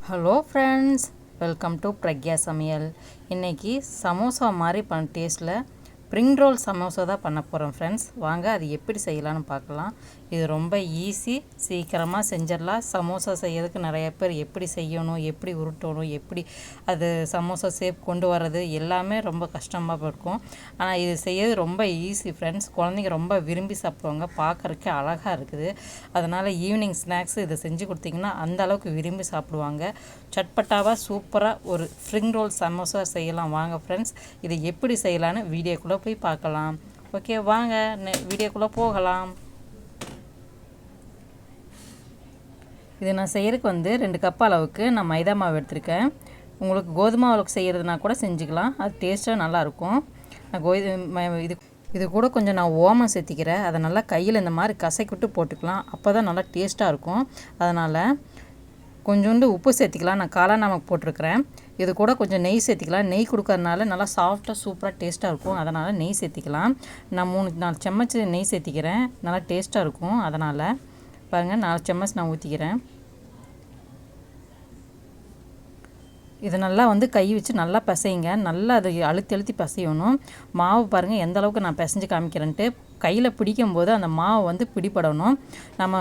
Hello friends, welcome to Pragya சமையல். இன்றைக்கி சமோசா மாதிரி டேஸ்ட்டில் ஸ்ப்ரிங் ரோல் சமோசா தான் பண்ண போகிறோம் ஃப்ரெண்ட்ஸ். வாங்க அது எப்படி செய்யலான்னு பார்க்கலாம். இது ரொம்ப ஈஸி, சீக்கிரமாக செஞ்சிடலாம். சமோசா செய்யறதுக்கு நிறைய பேர் எப்படி செய்யணும், எப்படி உருட்டணும், எப்படி அது சமோசா ஷேப் கொண்டு வர்றது எல்லாமே ரொம்ப கஷ்டமாக இருக்கும். ஆனால் இது செய்யறது ரொம்ப ஈஸி ஃப்ரெண்ட்ஸ். குழந்தைங்க ரொம்ப விரும்பி சாப்பிடுவாங்க, பார்க்குறதுக்கே அழகாக இருக்குது. அதனால் ஈவினிங் ஸ்நாக்ஸ் இதை செஞ்சு கொடுத்தீங்கன்னா அந்த அளவுக்கு விரும்பி சாப்பிடுவாங்க. சட்பட்டாவாக சூப்பராக ஒரு ஸ்ப்ரிங் ரோல் சமோசா செய்யலாம். வாங்க ஃப்ரெண்ட்ஸ், இது எப்படி செய்யலான்னு வீடியோக்குள்ளே போய் பார்க்கலாம். ஓகே, வாங்க வீடியோக்குள்ளே போகலாம். இது நான் செய்கிறதுக்கு 2 கப் அளவுக்கு நான் மைதா மாவு எடுத்திருக்கேன். உங்களுக்கு கோதுமை அளவுக்கு செய்கிறதுனா கூட செஞ்சுக்கலாம், அது டேஸ்ட்டாக நல்லாயிருக்கும். நான் இது கூட கொஞ்சம் நான் ஓமம் சேர்த்திக்கிறேன். அதை நல்லா கையில் இந்த மாதிரி கசக்கி விட்டு போட்டுக்கலாம், அப்போ தான் நல்லா டேஸ்ட்டாக இருக்கும். அதனால் கொஞ்சோண்டு உப்பு சேர்த்திக்கலாம். நான் காளான் நமக்கு போட்டிருக்கிறேன். இது கூட கொஞ்சம் நெய் சேர்த்திக்கலாம். நெய் கொடுக்கறதுனால நல்லா சாஃப்டாக சூப்பராக டேஸ்ட்டாக இருக்கும். அதனால் நெய் சேர்த்திக்கலாம். நான் 3-4 சம்மச் நெய் சேர்த்திக்கிறேன், நல்லா டேஸ்ட்டாக இருக்கும். அதனால் பாருங்கள், 4 சம்மச் நான் ஊற்றிக்கிறேன். இது நல்லா கை வச்சு நல்லா பிசையுங்க. நல்லா அது அழுத்தி பிசையணும். மாவு பாருங்கள் எந்த அளவுக்கு நான் பிசைஞ்சு காமிக்கிறேன்ட்டு. கையில் பிடிக்கும்போது அந்த மாவு பிடிபடணும். நம்ம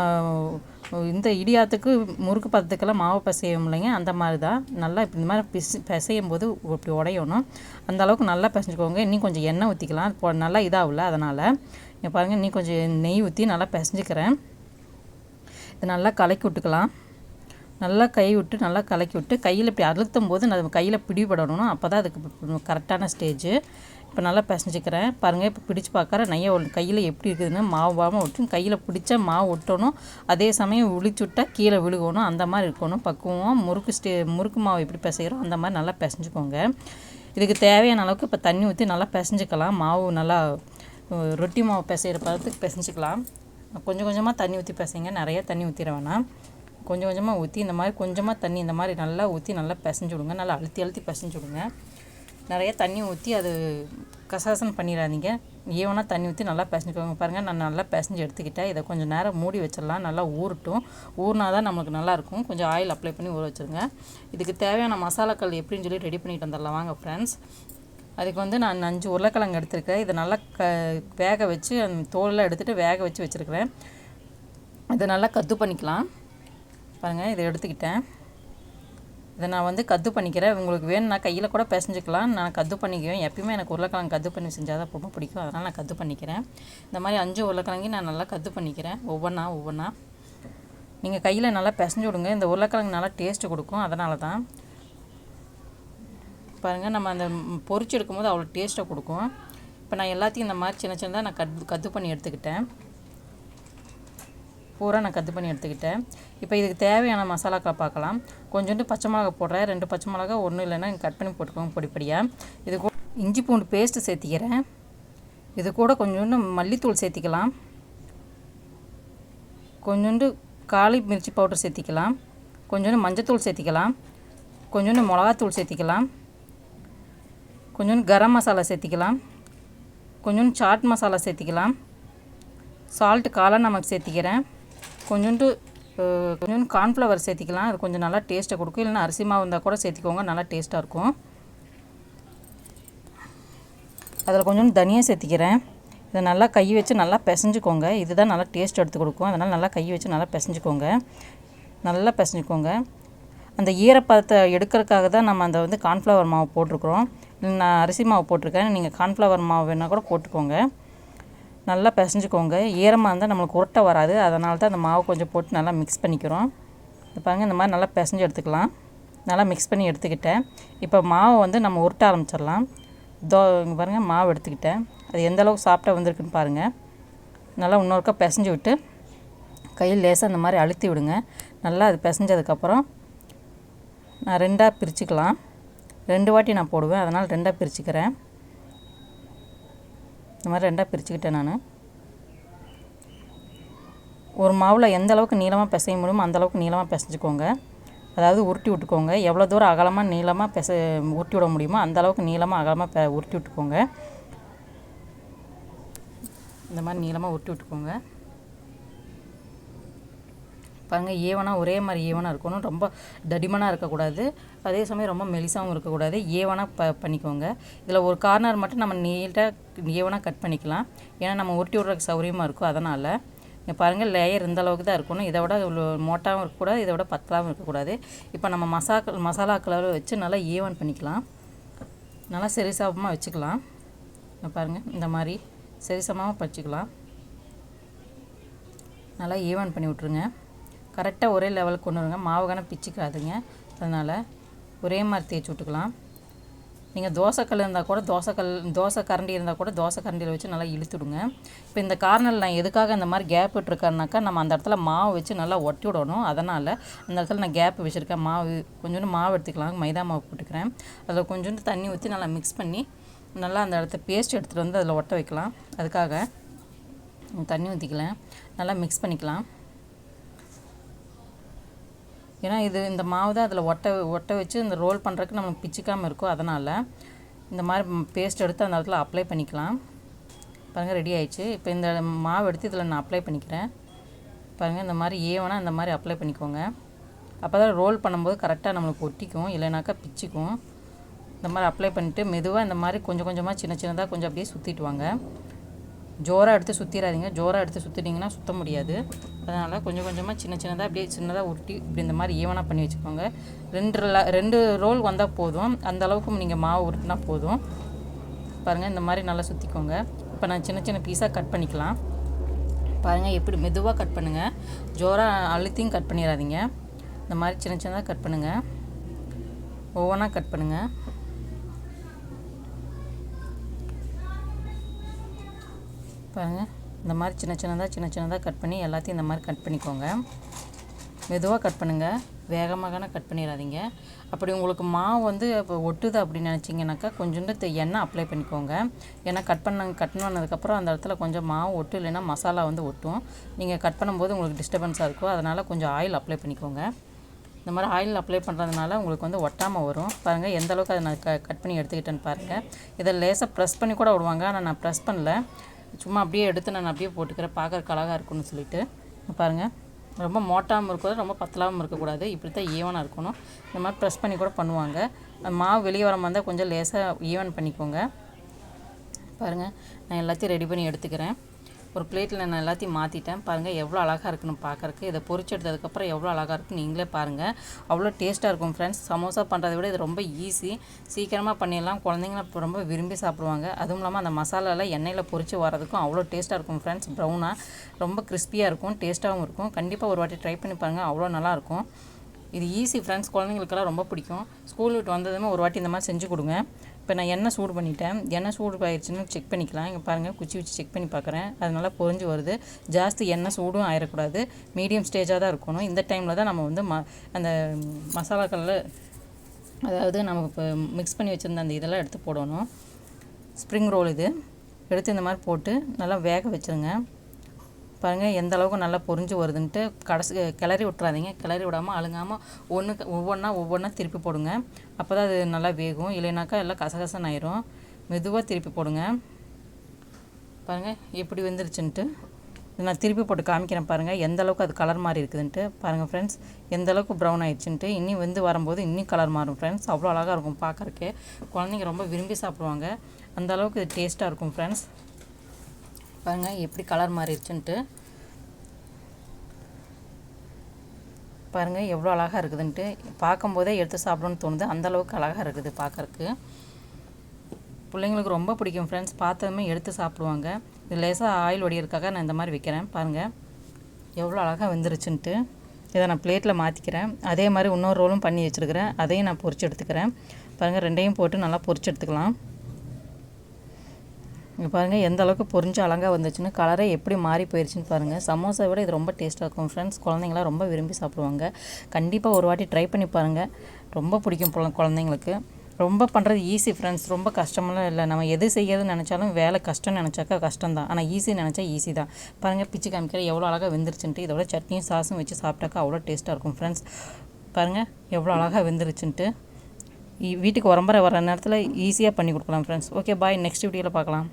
இந்த இடியாத்துக்கு முறுக்கு பதத்துக்கெல்லாம் மாவு பிசையும் இல்லைங்க, அந்த மாதிரி தான். நல்லா இப்படி இந்த மாதிரி பிசையும் போது இப்படி உடையணும். அந்த அளவுக்கு நல்லா பிசைஞ்சுக்கோங்க. இன்னும் கொஞ்சம் எண்ணெய் ஊற்றிக்கலாம், இப்போ நல்லா இதாகல. அதனால் இங்கே பாருங்கள், இன்னும் கொஞ்சம் நெய் ஊற்றி நல்லா பிசைஞ்சுக்கிறேன். இது நல்லா கலக்கி விட்டுக்கலாம். நல்லா கை விட்டு நல்லா கலக்கி விட்டு கையில் இப்படி அழுத்தும் போது நம்ம கையில் பிடிபடணும். அப்போ தான் அதுக்கு கரெக்டான ஸ்டேஜு. இப்போ நல்லா பிசைஞ்சிக்கிறேன். பாருங்கள், இப்போ பிடிச்சி பார்க்குற நெய்யை கையில் எப்படி இருக்குதுன்னு மாவாமல் விட்டு கையில் பிடிச்சா மாவு விட்டணும். அதே சமயம் உளிச்சு விட்டால் கீழே விழுகணும். அந்த மாதிரி இருக்கணும் பக்குவம். முறுக்கு மாவு எப்படி பிசைகிறோம் அந்த மாதிரி நல்லா பிசைஞ்சுக்கோங்க. இதுக்கு தேவையான அளவுக்கு இப்போ தண்ணி ஊற்றி நல்லா பிசைஞ்சிக்கலாம். மாவு நல்லா ரொட்டி மாவு பிசைகிற பதத்துக்கு பிசைஞ்சிக்கலாம். கொஞ்சம் கொஞ்சமாக தண்ணி ஊற்றி பிசைங்க, நிறைய தண்ணி ஊற்றிட வேணாம். கொஞ்சம் கொஞ்சமாக ஊற்றி இந்த மாதிரி கொஞ்சமாக தண்ணி இந்த மாதிரி நல்லா ஊற்றி நல்லா பிசைஞ்சு விடுங்க. நல்லா அழுத்தி பிசைஞ்சு விடுங்க. நிறைய தண்ணி ஊற்றி அது கசகசன்னு பண்ணிடாதீங்க. ஈவனாக தண்ணி ஊற்றி நல்லா பிசைஞ்சுக்கோங்க. பாருங்கள், நான் நல்லா பிசைஞ்சு எடுத்துக்கிட்டேன். இதை கொஞ்சம் நேரம் மூடி வச்சிடலாம். நல்லா ஊறட்டும். ஊறினா தான் நமக்கு நல்லாயிருக்கும். கொஞ்சம் ஆயில் அப்ளை பண்ணி ஊற வச்சுருங்க. இதுக்கு தேவையான மசாலாக்கள் எப்படின்னு சொல்லி ரெடி பண்ணிட்டு வந்துடலாம் வாங்க ஃப்ரெண்ட்ஸ். அதுக்கு நான் 5 உருளைக்கிழங்கு எடுத்துருக்கேன். இதை நல்லா வேக வச்சு அந்த தோலெல்லாம் எடுத்துகிட்டு வேக வச்சு வச்சுருக்கிறேன். இதை நல்லா கத்து பண்ணிக்கலாம். பாருங்கள், இதை எடுத்துக்கிட்டேன். இதை நான் கத்து பண்ணிக்கிறேன். உங்களுக்கு வேணும்னா கையில் கூட பிசைஞ்சிக்கலாம். நான் கத்து பண்ணிக்குவேன். எப்பயுமே எனக்கு உருளைக்கிழங்கு கத்து பண்ணி செஞ்சால் தான் ரொம்ப பிடிக்கும். அதனால் நான் கத்து பண்ணிக்கிறேன். இந்த மாதிரி 5 உருளைக்கிழங்கு நான் நல்லா கத்து பண்ணிக்கிறேன். ஒவ்வொன்றா நீங்கள் கையில் நல்லா பிசைஞ்சு விடுங்க. இந்த உருளைக்கிழங்கு நல்லா டேஸ்ட்டு கொடுக்கும். அதனால தான் பாருங்கள், நம்ம அந்த பொரிச்சு எடுக்கும்போது அவ்வளோ டேஸ்ட்டை கொடுக்கும். இப்போ நான் எல்லாத்தையும் இந்த மாதிரி சின்ன சின்னதாக நான் கத்து பண்ணி எடுத்துக்கிட்டேன். பூரா நான் கத்து பண்ணி எடுத்துக்கிட்டேன். இப்போ இதுக்கு தேவையான மசாலாக்களை பார்க்கலாம். கொஞ்சோண்டு பச்சை மிளகா போடுறேன். 2 பச்சை மிளகா, ஒன்றும் இல்லைன்னா கட் பண்ணி போட்டுக்கோங்க பொடிப்படியாக. இது கூட இஞ்சி பூண்டு பேஸ்ட்டு சேர்த்திக்கிறேன். இது கூட கொஞ்சோண்டு மல்லித்தூள் சேர்த்திக்கலாம். கொஞ்சோண்டு காளி மிர்ச்சி பவுடர் சேர்த்திக்கலாம். கொஞ்சோண்டு மஞ்சத்தூள் சேர்த்திக்கலாம். கொஞ்சோண்டு மிளகாத்தூள் சேர்த்திக்கலாம். கொஞ்சோண்டு கரம் மசாலா சேர்த்திக்கலாம். கொஞ்சோண்டு சாட் மசாலா சேர்த்திக்கலாம். சால்ட்டு காளான் நமக்கு சேர்த்திக்கிறேன். கொஞ்சோண்டு கார்ன்ஃப்ளவர் சேர்த்திக்கலாம். அது கொஞ்சம் நல்லா டேஸ்ட்டை கொடுக்கும். இல்லைன்னா அரிசி மாவு இருந்தால் கூட சேர்த்திக்கோங்க, நல்லா டேஸ்ட்டாக இருக்கும். அதில் கொஞ்சோண்டு தனியாக சேர்த்திக்கிறேன். இதை நல்லா கை வச்சு நல்லா பிசைஞ்சுக்கோங்க. இதுதான் நல்லா டேஸ்ட் எடுத்து கொடுக்கும். அதனால் நல்லா கை வச்சு நல்லா பிசைஞ்சுக்கோங்க. நல்லா பிசைஞ்சுக்கோங்க. அந்த ஈரப்பதத்தை எடுக்கிறதுக்காக தான் நம்ம அந்த கார்ன்ஃப்ளவர் மாவு போட்டிருக்குறோம். நான் அரிசி மாவு போட்டிருக்கேன். நீங்கள் கார்ன்ஃப்ளவர் மாவு வேணால் கூட போட்டுக்கோங்க. நல்லா பிசைஞ்சுக்கோங்க. ஈரமாக இருந்தால் நம்மளுக்கு உருட்டை வராது. அதனால தான் அந்த மாவு கொஞ்சம் போட்டு நல்லா மிக்ஸ் பண்ணிக்கிறோம். இது பாருங்கள், இந்த மாதிரி நல்லா பிசைஞ்சு எடுத்துக்கலாம். நல்லா மிக்ஸ் பண்ணி எடுத்துக்கிட்டேன். இப்போ மாவை நம்ம உருட்ட ஆரம்பிச்சிடலாம். இங்கே பாருங்கள், மாவு எடுத்துக்கிட்டேன். அது எந்த அளவுக்கு சாஃப்டாக வந்திருக்குன்னு பாருங்கள். நல்லா இன்னொருக்கா பிசைஞ்சு விட்டு கையில் லேசாக இந்த மாதிரி அழுத்தி விடுங்க. நல்லா அது பிசைஞ்சதுக்கப்புறம் நான் 2ஆக பிரிச்சுக்கலாம். 2 வாட்டி நான் போடுவேன், அதனால் 2ஆக பிரிச்சுக்கிறேன். இந்த மாதிரி 2ஆக பிரிச்சுக்கிட்டேன் நான். ஒரு மாவில் எந்த அளவுக்கு நீளமாக பிசைய முடியுமோ அந்தளவுக்கு நீளமாக பிசைஞ்சுக்கோங்க. அதாவது உருட்டி விட்டுக்கோங்க. எவ்வளோ தூரம் அகலமாக நீளமாக உருட்டி விட முடியுமோ அந்தளவுக்கு நீளமாக அகலமாக உருட்டி விட்டுக்கோங்க. இந்த மாதிரி நீளமாக உருட்டி விட்டுக்கோங்க. பாருங்கள் ஈவனாக ஒரே மாதிரி ஈவனாக இருக்கணும். ரொம்ப தடிமனாக இருக்கக்கூடாது, அதே சமயம் ரொம்ப மெலிசாகவும் இருக்கக்கூடாது. ஈவனாக பண்ணிக்கோங்க. இதில் ஒரு கார்னர் மட்டும் நம்ம நீட்டாக ஈவனாக கட் பண்ணிக்கலாம். ஏன்னா நம்ம உருட்டி விட்றதுக்கு சௌகரியமாக இருக்கும். அதனால் இங்கே பாருங்கள் லேயர் இந்த அளவுக்கு தான் இருக்கணும். இதை விட இவ்வளோ மோட்டாகவும் இருக்கக்கூடாது, இதை விட பத்தலாகவும் இருக்கக்கூடாது. இப்போ நம்ம மசாலாக்களை வச்சு நல்லா ஈவன் பண்ணிக்கலாம். நல்லா சரிசமமாக வச்சுக்கலாம். பாருங்கள் இந்த மாதிரி சரிசமமாக வச்சுக்கலாம். நல்லா ஈவன் பண்ணி விட்ருங்க. கரெக்டாக ஒரே லெவலுக்கு கொண்டு வருங்க. மாவுகான பிச்சுக்காதுங்க. அதனால் ஒரே மாதிரி தேய்ச்சி விட்டுக்கலாம். நீங்கள் தோசைக்கல் இருந்தால் கூட தோசை கரண்டி இருந்தால் கூட தோசை கரண்டியில் வச்சு நல்லா இழுத்துடுங்க. இப்போ இந்த கார்னரில் நான் எதுக்காக இந்த மாதிரி கேப் விட்டுருக்கேன்னாக்கா, நம்ம அந்த இடத்துல மாவு வச்சு நல்லா ஒட்டி விடணும். அதனால் அந்த இடத்துல நான் கேப் வச்சுருக்கேன். கொஞ்சோண்டு மாவு எடுத்துக்கலாம். மைதா மாவு போட்டுக்கிறேன். அதில் கொஞ்சோண்டு தண்ணி ஊற்றி நல்லா மிக்ஸ் பண்ணி நல்லா அந்த இடத்த பேஸ்ட் எடுத்துகிட்டு வந்து அதில் ஒட்ட வைக்கலாம். அதுக்காக தண்ணி ஊற்றிக்கலாம். நல்லா மிக்ஸ் பண்ணிக்கலாம். ஏன்னா இந்த மாவு தான் அதில் ஒட்ட வச்சு இந்த ரோல் பண்ணுறதுக்கு நம்மளுக்கு பிச்சுக்காமல் இருக்கும். அதனால் இந்த மாதிரி பேஸ்ட் எடுத்து அந்த இடத்துல அப்ளை பண்ணிக்கலாம். பாருங்கள் ரெடி ஆயிடுச்சு. இப்போ இந்த மாவு எடுத்து இதில் நான் அப்ளை பண்ணிக்கிறேன். பாருங்கள் இந்த மாதிரி ஈவனாக இந்த மாதிரி அப்ளை பண்ணிக்கோங்க. அப்போ தான் ரோல் பண்ணும்போது கரெக்டாக நம்மளுக்கு ஒட்டிக்கும், இல்லைனாக்கா பிச்சுக்கும். இந்த மாதிரி அப்ளை பண்ணிவிட்டு மெதுவாக இந்த மாதிரி கொஞ்சம் கொஞ்சமாக சின்னதாக கொஞ்சம் அப்படியே சுற்றிட்டு வாங்க. ஜோராக எடுத்து சுற்றிடாதீங்க. ஜோராக எடுத்து சுற்றிட்டிங்கன்னா சுற்ற முடியாது. அதனால் கொஞ்சம் கொஞ்சமாக சின்னதாக அப்படியே சின்னதாக உருட்டி இப்படி இந்த மாதிரி ஈவனாக பண்ணி வச்சுக்கோங்க. 2 ரோல் வந்தால் போதும். அந்த அளவுக்கு நீங்கள் மாவு உருட்டினா போதும். பாருங்கள் இந்த மாதிரி நல்லா சுற்றிக்கோங்க. இப்போ நான் சின்ன பீஸாக கட் பண்ணிக்கலாம். பாருங்கள் எப்படி மெதுவாக கட் பண்ணுங்கள். ஜோராக அழுத்தியும் கட் பண்ணிடாதீங்க. இந்த மாதிரி சின்னதாக கட் பண்ணுங்கள். ஒவ்வொன்றா கட் பண்ணுங்கள். பாருங்கள் இந்த மாதிரி சின்னதாக கட் பண்ணி எல்லாத்தையும் இந்த மாதிரி கட் பண்ணிக்கோங்க. மெதுவாக கட் பண்ணுங்கள். வேகமாக கட் பண்ணிடாதீங்க. அப்படி உங்களுக்கு மாவு இப்போ ஒட்டுது அப்படின்னு நினச்சிங்கனாக்கா கொஞ்சோண்டு எண்ணெய் அப்ளை பண்ணிக்கோங்க. ஏன்னா கட் பண்ணதுக்கப்புறம் அந்த இடத்துல கொஞ்சம் மாவு ஒட்டும், இல்லைன்னா மசாலா ஒட்டும். நீங்கள் கட் பண்ணும்போது உங்களுக்கு டிஸ்டர்பன்ஸாக இருக்கும். அதனால் கொஞ்சம் ஆயில் அப்ளை பண்ணிக்கோங்க. இந்த மாதிரி ஆயில் அப்ளை பண்ணுறதுனால உங்களுக்கு ஒட்டாமல் வரும். பாருங்கள் எந்த அளவுக்கு அதை நான் கட் பண்ணி எடுத்துக்கிட்டேன்னு பாருங்கள். இதை லேசாக ப்ரெஸ் பண்ணி கூட விடுவாங்க. ஆனால் நான் ப்ரெஸ் பண்ணல. சும்மா அப்படியே எடுத்து நான் அப்படியே போட்டுக்கிறேன். பார்க்குறக்கு அழகாக இருக்குன்னு சொல்லிட்டு. பாருங்கள் ரொம்ப மோட்டாகவும் இருக்கக்கூடாது, ரொம்ப பத்தலாகவும் இருக்கக்கூடாது. இப்படி தான் ஈவனாக இருக்கணும். இந்த மாதிரி ப்ரெஸ் பண்ணி கூட பண்ணுவாங்க. மாவு வெளியே வர மாதிரி இருந்தால் கொஞ்சம் லேசாக ஈவன் பண்ணிக்கோங்க. பாருங்கள் நான் எல்லாத்தையும் ரெடி பண்ணி எடுத்துக்கிறேன். ஒரு பிளேட்டில் நான் எல்லாத்தையும் மாற்றிட்டேன். பாருங்கள் எவ்வளோ அழகாக இருக்குன்னு பார்க்குறக்கு. இதை பொரிச்சு எடுத்ததுக்கப்புறம் எவ்வளோ அழகாக இருக்குன்னு நீங்களே பாருங்கள். அவ்வளோ டேஸ்ட்டாக இருக்கும் ஃப்ரெண்ட்ஸ். சமோசா பண்ணுறதை விட இது ரொம்ப ஈஸி. சீக்கிரமாக பண்ணிடலாம். குழந்தைங்க ரொம்ப விரும்பி சாப்பிடுவாங்க. அதுவும் இல்லாமல் அந்த மசாலாவில் எண்ணெயில் பொரிச்சு வரதுக்கும் அவ்வளோ டேஸ்ட்டாக இருக்கும் ஃப்ரெண்ட்ஸ். ப்ரௌனாக ரொம்ப கிறிஸ்பியாக இருக்கும், டேஸ்ட்டாகவும் இருக்கும். கண்டிப்பாக ஒரு வாட்டி ட்ரை பண்ணி பாருங்கள். அவ்வளோ நல்லாயிருக்கும். இது ஈஸி ஃப்ரெண்ட்ஸ். குழந்தைங்களுக்கெல்லாம் ரொம்ப பிடிக்கும். ஸ்கூல் விட்டு வந்ததுமே ஒரு வாட்டி இந்த மாதிரி செஞ்சு கொடுங்க. இப்போ நான் எண்ணெய் சூடு பண்ணிட்டேன். எண்ணெய் சூடு ஆயிடுச்சுன்னு செக் பண்ணிக்கலாம். இங்கே பாருங்கள் குச்சி வச்சு செக் பண்ணி பார்க்குறேன். அது நல்லா பொரிஞ்சு வருது. ஜாஸ்தி எண்ணெய் சூடும் ஆயிடக்கூடாது, மீடியம் ஸ்டேஜாக தான் இருக்கணும். இந்த டைமில் தான் நம்ம அந்த மசாலாக்களில் அதாவது நம்ம இப்போ மிக்ஸ் பண்ணி வச்சுருந்த அந்த இதெல்லாம் எடுத்து போடணும். ஸ்ப்ரிங் ரோல் இது எடுத்து இந்த மாதிரி போட்டு நல்லா வேக வச்சுருங்க. பாருங்கள் எந்த அளவுக்கு நல்லா பொரிஞ்சு வருதுன்ட்டு. கிளறி விட்றாதீங்க. கிளறி விடாமல் அழுங்காமல் ஒவ்வொன்றா திருப்பி போடுங்க. அப்போ தான் அது நல்லா வேகும். இல்லைனாக்கா எல்லாம் கசகசன்னு ஆயிரும். மெதுவாக திருப்பி போடுங்க. பாருங்கள் எப்படி வெந்துருச்சுன்ட்டு. நான் திருப்பி போட்டு காமிக்கிறேன். பாருங்கள் எந்த அளவுக்கு அது கலர் மாதிரி இருக்குதுன்ட்டு. பாருங்கள் ஃப்ரெண்ட்ஸ் எந்த அளவுக்கு ப்ரௌன் ஆயிடுச்சுன்ட்டு. இன்னும் வெந்து வரும்போது இன்னும் கலர் மாறும் ஃப்ரெண்ட்ஸ். அவ்வளோ அழகாக இருக்கும் பார்க்குறக்கு. குழந்தைங்க ரொம்ப விரும்பி சாப்பிடுவாங்க. அந்த அளவுக்கு இது டேஸ்ட்டாக இருக்கும் ஃப்ரெண்ட்ஸ். பாருங்கள் எப்படி கலர் மாறிடுச்சுன்ட்டு. பாருங்கள் எவ்வளோ அழகாக இருக்குதுன்ட்டு. பார்க்கும்போதே எடுத்து சாப்பிடணும்னு தோணுது. அந்தளவுக்கு அழகாக இருக்குது பார்க்குறக்கு. பிள்ளைங்களுக்கு ரொம்ப பிடிக்கும் ஃப்ரெண்ட்ஸ். பார்த்ததுமே எடுத்து சாப்பிடுவாங்க. இது லேசாக ஆயில் வடிகிறதுக்காக நான் இந்த மாதிரி வைக்கிறேன். பாருங்கள் எவ்வளோ அழகாக வெந்துருச்சுன்ட்டு. இதை நான் பிளேட்டில் மாற்றிக்கிறேன். அதே மாதிரி இன்னொரு ரோலும் பண்ணி வச்சுருக்கிறேன். அதையும் நான் பொரிச்சு எடுத்துக்கிறேன். பாருங்கள் ரெண்டையும் போட்டு நல்லா பொரிச்சு எடுத்துக்கலாம். இங்கே பாருங்கள் எந்த அளவுக்கு பொரிஞ்சு அழகாக வந்துச்சுன்னு. கலரே எப்படி மாறி போயிடுச்சுன்னு பாருங்கள். சமோசா விட இது ரொம்ப டேஸ்ட்டாக இருக்கும் ஃப்ரெண்ட்ஸ். குழந்தைங்களாம் ரொம்ப விரும்பி சாப்பிடுவாங்க. கண்டிப்பாக ஒரு வாட்டி ட்ரை பண்ணி பாருங்கள். ரொம்ப பிடிக்கும் குழந்தைங்களுக்கு. ரொம்ப பண்ணுறது ஈஸி ஃப்ரெண்ட்ஸ். ரொம்ப கஷ்டமெல்லாம் இல்லை. நம்ம எது செய்யறதுன்னு நினச்சாலும் வேலை கஷ்டம்னு நினச்சாக்கா கஷ்டம் தான். ஆனால் ஈஸி நினச்சா ஈஸி தான். பாருங்கள் பிச்சு காமிக்கிற எவ்வளோ அழகாக வெந்துருச்சுன்ட்டு. இதோட சட்னியும் சாஸும் வச்சு சாப்பிட்டாக்கா அவ்வளோ டேஸ்ட்டாக இருக்கும் ஃப்ரெண்ட்ஸ். பாருங்கள் எவ்வளோ அழகாக வெந்துருச்சுன்ட்டு. வீட்டுக்கு வர நேரத்தில் ஈஸியாக பண்ணி கொடுக்கலாம் ஃப்ரெண்ட்ஸ். Okay bye. நெக்ஸ்ட் வீடியோவில் பார்க்கலாம்.